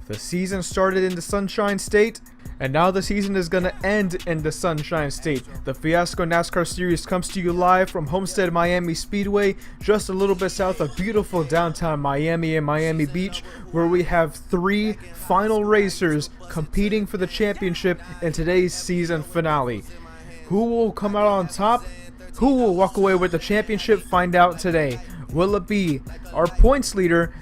The season started in the Sunshine State, and now the season is going to end in the Sunshine State. The Fiasco NASCAR Series comes to you live from Homestead-Miami Speedway, just a little bit south of beautiful downtown Miami and Miami Beach, where we have 3 final racers competing for the championship in today's season finale. Who will come out on top? Who will walk away with the championship? Find out today. Will it be our points leader,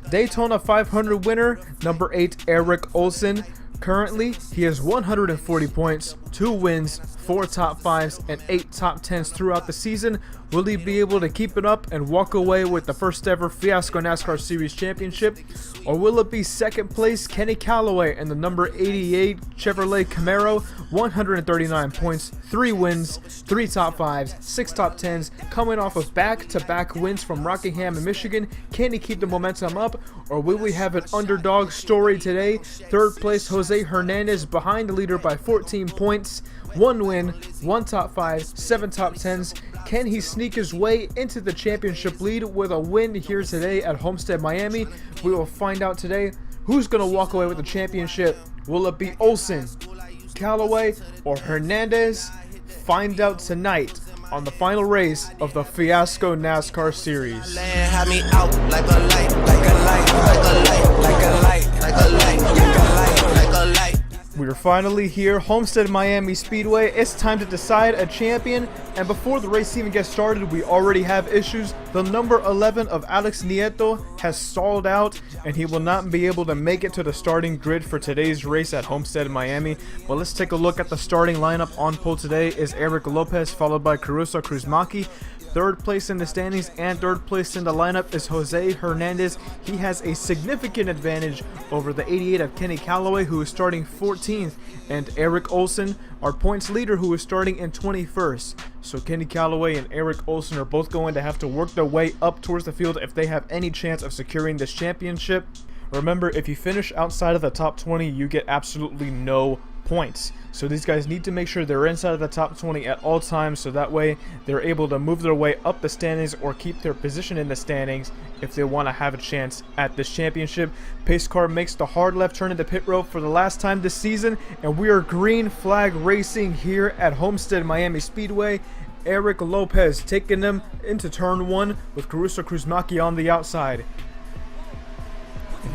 Daytona 500 winner, number 8, Erik Olsen? Currently, he has 140 points, 2 wins, 4 top 5s, and 8 top 10s throughout the season. Will he be able to keep it up and walk away with the first ever Fiasco NASCAR Series championship? Or will it be second place Kenny Callaway and the number 88 Chevrolet Camaro? 139 points, 3 wins, 3 top 5s, 6 top 10s, coming off of back-to-back wins from Rockingham and Michigan. Can he keep the momentum up, or will we have an underdog story today? Third place Jose Hernandez behind the leader by 14 points, 1 win, 1 top 5, 7 top 10s. Can he sneak his way into the championship lead with a win here today at Homestead-Miami? We will find out today who's going to walk away with the championship. Will it be Olsen, Callaway, or Hernandez? Find out tonight on the final race of the Fiasco NASCAR Series. We are finally here, Homestead-Miami Speedway. It's time to decide a champion, and before the race even gets started, we already have issues. The number 11 of Alex Nieto has stalled out, and he will not be able to make it to the starting grid for today's race at Homestead-Miami. But let's take a look at the starting lineup. On pole today is Eric Lopez, followed by Caruso Cruzmaki. Third place in the standings and third place in the lineup is Jose Hernandez. He has a significant advantage over the 88 of Kenny Callaway, who is starting 14th, and Erik Olsen, our points leader, who is starting in 21st. So Kenny Callaway and Erik Olsen are both going to have to work their way up towards the field if they have any chance of securing this championship. Remember, if you finish outside of the top 20, you get absolutely no points. So these guys need to make sure they're inside of the top 20 at all times, so that way they're able to move their way up the standings or keep their position in the standings if they want to have a chance at this championship. Pace car makes the hard left turn into pit road for the last time this season, and we are green flag racing here at Homestead-Miami Speedway. Eric Lopez taking them into turn 1 with Caruso Cruzmaki on the outside.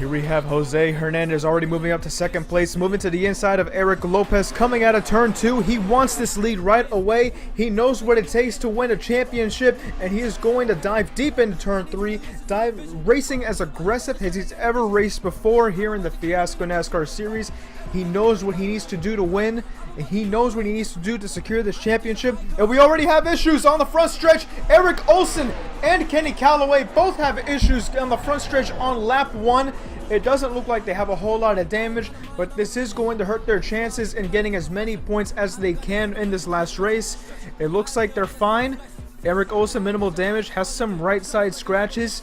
Here we have Jose Hernandez already moving up to second place, moving to the inside of Eric Lopez, coming out of turn 2. He wants this lead right away. He knows what it takes to win a championship, and he is going to dive deep into turn 3, racing as aggressive as he's ever raced before here in the Fiasco NASCAR Series. He knows what he needs to do to win, and he knows what he needs to do to secure this championship. And we already have issues on the front stretch. Erik Olsen and Kenny Callaway both have issues on the front stretch on lap 1. It doesn't look like they have a whole lot of damage, but this is going to hurt their chances in getting as many points as they can in this last race. It looks like they're fine. Erik Olsen, minimal damage, has some right side scratches.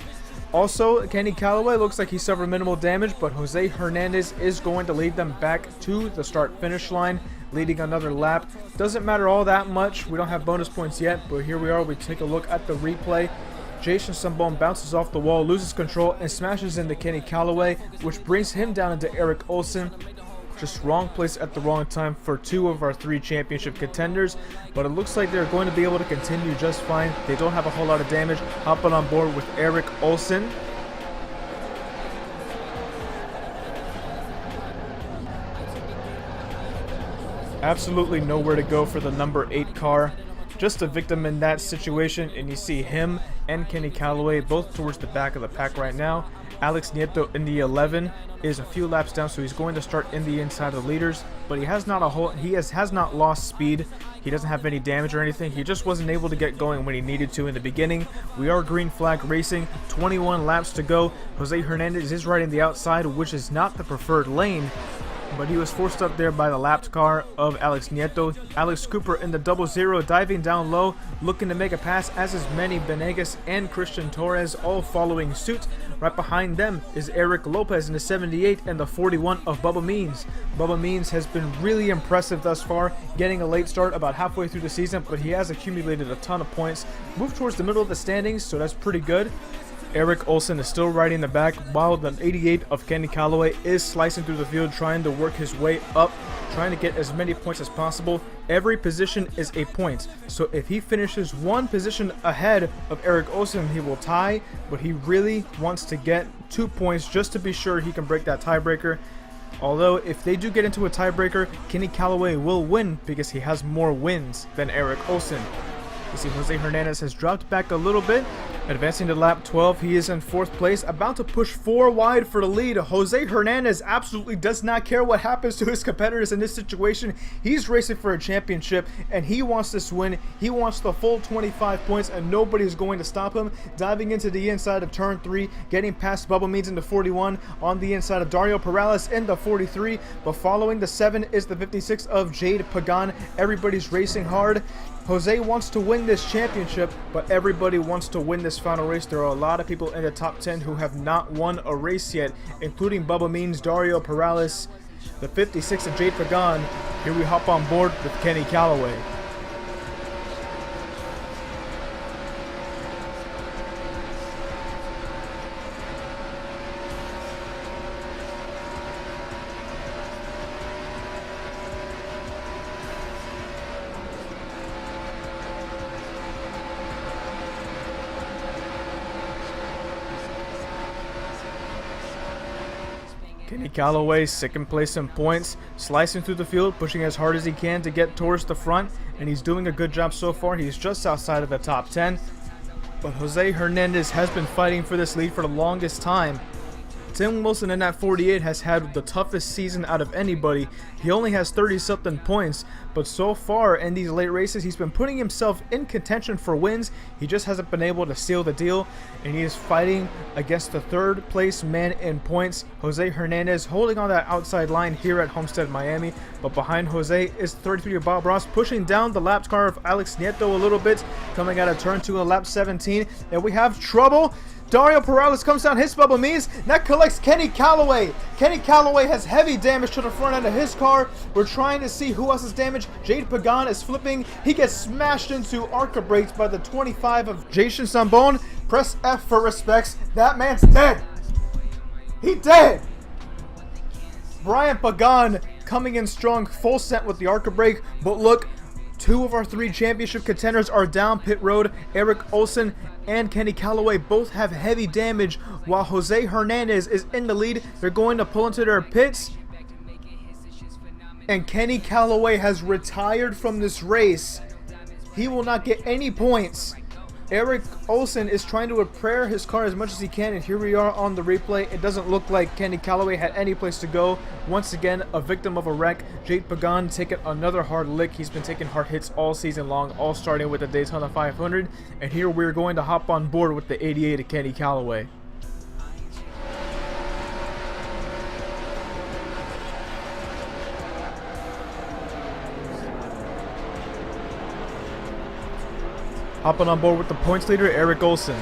Also, Kenny Callaway looks like he suffered minimal damage, but Jose Hernandez is going to lead them back to the start-finish line, leading another lap. Doesn't matter all that much. We don't have bonus points yet, but here we are. We take a look at the replay. Jason Sambon bounces off the wall, loses control, and smashes into Kenny Callaway, which brings him down into Erik Olsen. Just wrong place at the wrong time for 2 of our 3 championship contenders, but it looks like they're going to be able to continue just fine. They don't have a whole lot of damage. Hopping on board with Erik Olsen. Absolutely nowhere to go for the number 8 car. Just a victim in that situation, and you see him and Kenny Callaway both towards the back of the pack right now. Alex Nieto in the 11 is a few laps down, so he's going to start in the inside of the leaders, but he has not lost speed. He doesn't have any damage or anything. He just wasn't able to get going when he needed to in the beginning. We are green flag racing, 21 laps to go. Jose Hernandez is riding the outside, which is not the preferred lane, but he was forced up there by the lapped car of Alex Nieto. Alex Cooper in the 00 diving down low, looking to make a pass, as is Manny Benegas and Christian Torres, all following suit. Right behind them is Eric Lopez in the 78 and the 41 of Bubba Means. Bubba Means has been really impressive thus far, getting a late start about halfway through the season, but he has accumulated a ton of points. Moved towards the middle of the standings, so that's pretty good. Eric Olsen is still riding the back, while the 88 of Kenny Callaway is slicing through the field, trying to work his way up, trying to get as many points as possible. Every position is a point, so if he finishes one position ahead of Eric Olsen, he will tie, but he really wants to get 2 points just to be sure he can break that tiebreaker. Although, if they do get into a tiebreaker, Kenny Callaway will win because he has more wins than Eric Olsen. You see Jose Hernandez has dropped back a little bit, advancing to lap 12. He is in 4th place, about to push 4 wide for the lead. Jose Hernandez absolutely does not care what happens to his competitors in this situation. He's racing for a championship, and he wants this win. He wants the full 25 points, and nobody's going to stop him. Diving into the inside of turn 3, getting past Bubba Means in the 41, on the inside of Dario Perales in the 43, but following the 7 is the 56 of Jade Pagan. Everybody's racing hard. Jose wants to win this championship, but everybody wants to win this final race. There are a lot of people in the top 10 who have not won a race yet, including Bubba Means, Dario Perales, the 56 of Jade Pagan. Here we hop on board with Kenny Callaway. Kenny Callaway, 2nd place in points, slicing through the field, pushing as hard as he can to get towards the front, and he's doing a good job so far. He's just outside of the top 10, but Jose Hernandez has been fighting for this lead for the longest time. Tim Wilson in that 48 has had the toughest season out of anybody. He only has 30-something points, but so far in these late races, he's been putting himself in contention for wins. He just hasn't been able to seal the deal, and he is fighting against the 3rd place man in points, Jose Hernandez, holding on that outside line here at Homestead-Miami. But behind Jose is 33 of Bob Ross, pushing down the lap car of Alex Nieto a little bit, coming out of turn 2 in lap 17, and we have trouble. Dario Perales comes down, hits Bubba Means. That collects Kenny Callaway. Kenny Callaway has heavy damage to the front end of his car. We're trying to see who else is damaged. Jade Pagan is flipping. He gets smashed into ARCA brakes by the 25 of Jason Sambon. Press F for respects. That man's dead. He dead. Brian Pagan coming in strong, full set with the ARCA brake. But look, 2 of our 3 championship contenders are down pit road. Eric Olsen and Kenny Callaway both have heavy damage, while Jose Hernandez is in the lead. They're going to pull into their pits, and Kenny Callaway has retired from this race. He will not get any points. Eric Olsen is trying to repair his car as much as he can, and here we are on the replay. It doesn't look like Kenny Callaway had any place to go. Once again, a victim of a wreck. Jade Pagan taking another hard lick. He's been taking hard hits all season long, all starting with the Daytona 500, and here we're going to hop on board with the 88 of Kenny Callaway. Hopping on board with the points leader, Eric Olsen.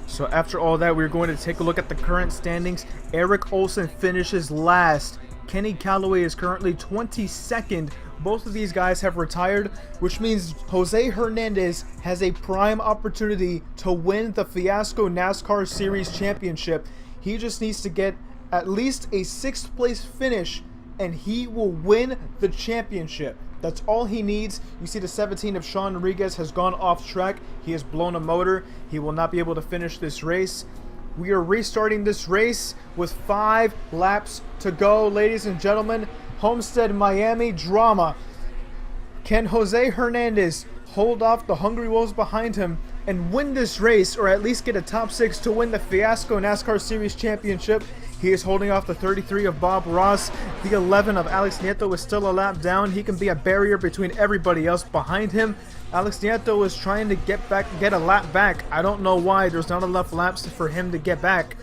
So after all that, we're going to take a look at the current standings. Eric Olsen finishes last. Kenny Callaway is currently 22nd. Both of these guys have retired, which means Jose Hernandez has a prime opportunity to win the Fiasco NASCAR Series Championship. He just needs to get at least a 6th place finish, and he will win the championship. That's all he needs. You see the 17 of Sean Rodriguez has gone off track. He has blown a motor. He will not be able to finish this race. We are restarting this race with 5 laps to go, ladies and gentlemen. Homestead-Miami drama. Can Jose Hernandez hold off the Hungry Wolves behind him and win this race, or at least get a top 6 to win the Fiasco NASCAR Series Championship? He is holding off the 33 of Bob Ross. The 11 of Alex Nieto is still a lap down. He can be a barrier between everybody else behind him. Alex Nieto is trying to get a lap back. I don't know why. There's not enough laps for him to get back.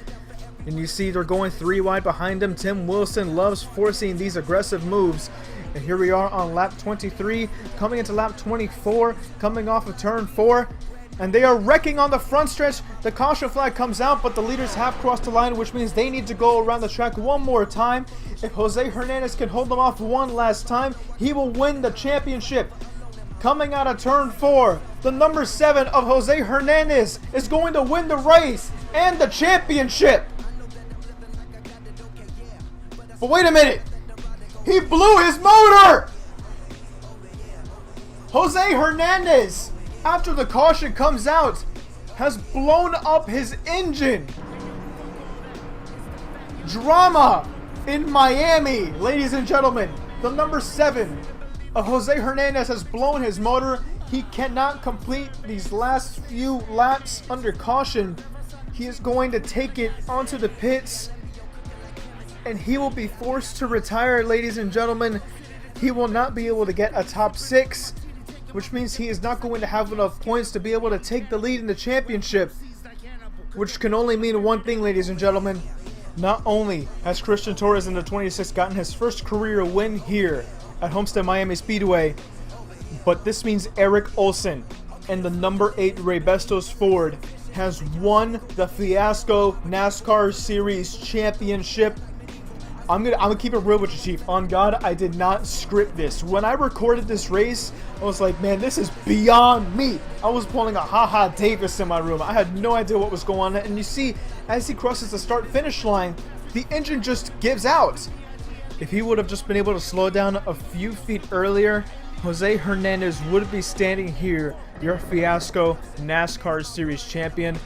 And you see they're going 3 wide behind him. Tim Wilson loves forcing these aggressive moves. And here we are on lap 23, coming into lap 24, coming off of turn 4. And they are wrecking on the front stretch. The caution flag comes out, but the leaders have crossed the line, which means they need to go around the track one more time. If Jose Hernandez can hold them off one last time, he will win the championship. Coming out of turn 4, the number 7 of Jose Hernandez is going to win the race and the championship. But wait a minute, he blew his motor! Jose Hernandez, after the caution comes out, has blown up his engine. Drama in Miami, ladies and gentlemen. The number 7 of Jose Hernandez has blown his motor. He cannot complete these last few laps under caution. He is going to take it onto the pits, and he will be forced to retire, ladies and gentlemen. He will not be able to get a top 6, which means he is not going to have enough points to be able to take the lead in the championship, which can only mean one thing, ladies and gentlemen. Not only has Christian Torres in the 26 gotten his first career win here at Homestead-Miami Speedway, but this means Eric Olsen and the number 8 Ray Bestos Ford has won the Fiasco NASCAR Series Championship. I'm gonna keep it real with you, Chief. On God, I did not script this. When I recorded this race, I was like, man, this is beyond me. I was pulling a Ha-Ha Davis in my room. I had no idea what was going on. And you see, as he crosses the start-finish line, the engine just gives out. If he would have just been able to slow down a few feet earlier, Jose Hernandez would be standing here, your Fiasco NASCAR Series champion.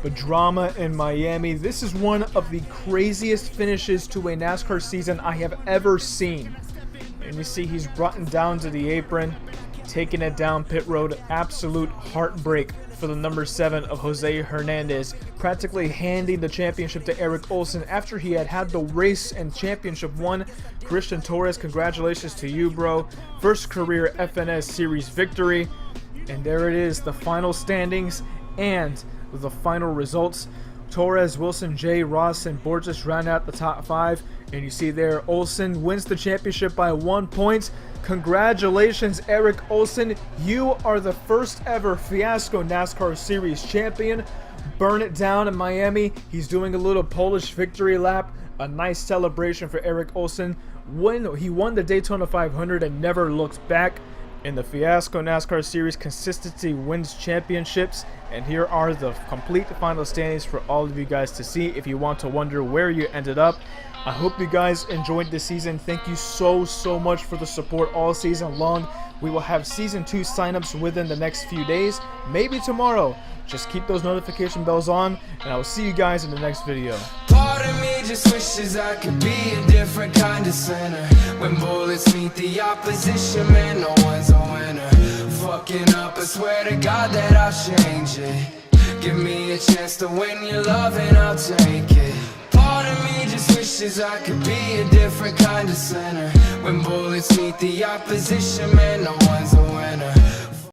But drama in Miami. This is one of the craziest finishes to a NASCAR season I have ever seen. And you see he's brought him down to the apron, taking it down pit road. Absolute heartbreak for the number 7 of Jose Hernandez, practically handing the championship to Eric Olsen after he had the race and championship won. Christian Torres, congratulations to you, bro. First career FNS Series victory. And there it is, the final standings and with the final results. Torres, Wilson, J, Ross, and Borges round out the top 5. And you see there, Olsen wins the championship by 1 point. Congratulations, Eric Olsen. You are the first ever Fiasco NASCAR Series champion. Burn it down in Miami. He's doing a little Polish victory lap. A nice celebration for Eric Olsen. He won the Daytona 500 and never looked back. In the Fiasco NASCAR Series, consistency wins championships. And here are the complete final standings for all of you guys to see if you want to wonder where you ended up. I hope you guys enjoyed this season. Thank you so much for the support all season long. We will have Season 2 signups within the next few days, maybe tomorrow. Just keep those notification bells on, and I will see you guys in the next video. Part of me just wishes I could be a different kind of sinner. When bullets meet the opposition, man, no one's a winner. Fucking up, I swear to God that I'll change it. Give me a chance to win your love and I'll take it. Part of me just wishes I could be a different kind of sinner. When bullets meet the opposition, man, no one's a winner.